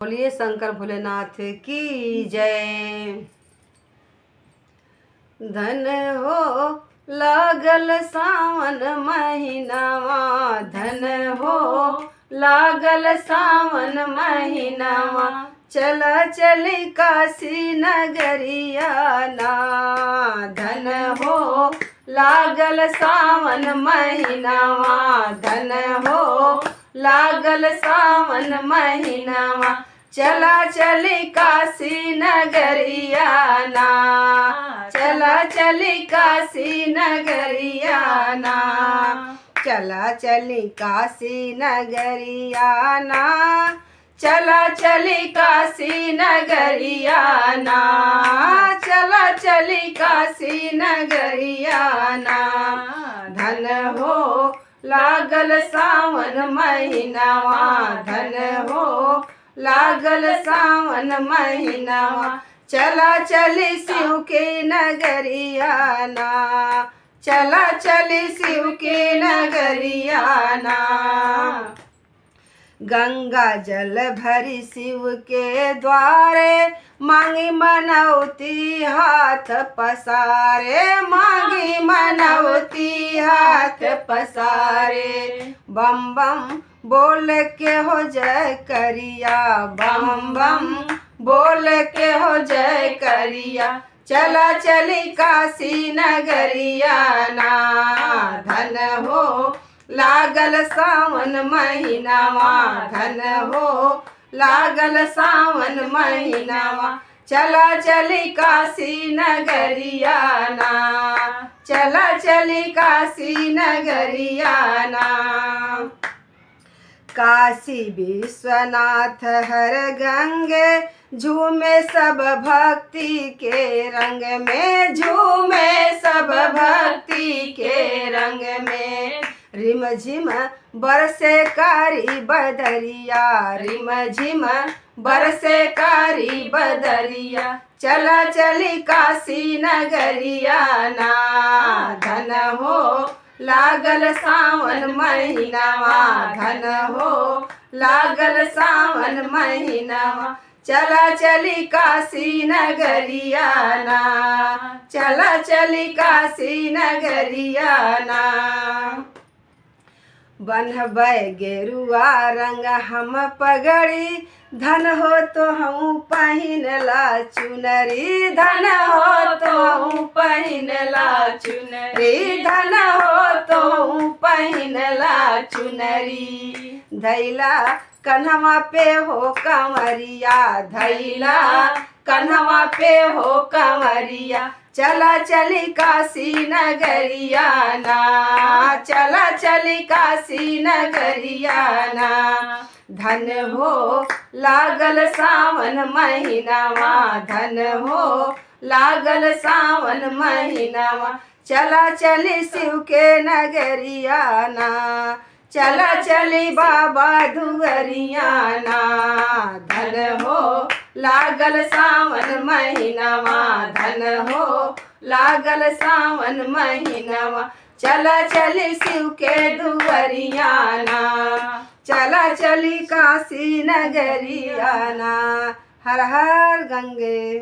बोलिए शंकर भोलेनाथ की जय। धन हो लागल सावन महीनावा, धन हो लागल सावन महीनावा, चल चली काशी नगरिया ना। धन हो लागल सावन महीनावा, धन हो लागल सावन महीनावा, चला चली काशी नगरिया ना। चला चली काशी नगरिया ना, चला चली काशी नगरिया ना, चला चली काशी नगरिया ना, चला चली काशी नगरिया ना। धन हो लागल सावन महीनावा, धन हो लागल सावन महीनावा, चला चली शिव के नगरिया ना, चला चली शिव के नगरिया ना। गंगा जल भरी शिव के द्वारे, मांगी मनौती हाथ पसारे, मांगी मनौती हाथ पसारे। बम बम बोल के हो जय करिया, बम बम बोल के हो जय करिया, चला चली काशी नगरिया ना। धन हो लागल सावन महीनावा, धन हो लागल सावन महीनावा, चला चली काशी नगरिया ना, चला चली काशी नगरिया ना। काशी विश्वनाथ हर गंगे, झूमे सब भक्ति के रंग में, झूमे सब भक्ति के रंग में। रिम झिम बरसे कारी बदरिया, रिम झिम बरसे कारी बदरिया, चला चली काशी नगरिया ना। धन हो लागल सावन महीनावा, धन हो लागल सावन महीनावा, चला चली काशी नगरिया ना, चला चली काशी नगरिया ना। बन्हबै गेरुआ रंग हम पगड़ी, धन हो तो हम पहिनला चुनरी, धन हो तो हम पहिनला चुनरी, धन हो तो हम पहिनला चुनरी। धैला कन्हवा पे हो कंवरिया, धैला कन्हवा पे हो कंवरिया, चला चली काशी नगरिया ना, चला चली काशी नगरिया ना। धन हो लागल सावन महीनावा, धन हो लागल सावन महीनावा, चला चली शिव के नगरिया ना, चला चली बाबा दुअरिया ना। धन हो लागल सावन महीनावा, धन हो लागल सावन महीनावा, चला चली शिव के दुअरिया ना, चला चली काशी नगरिया ना। हर हर गंगे।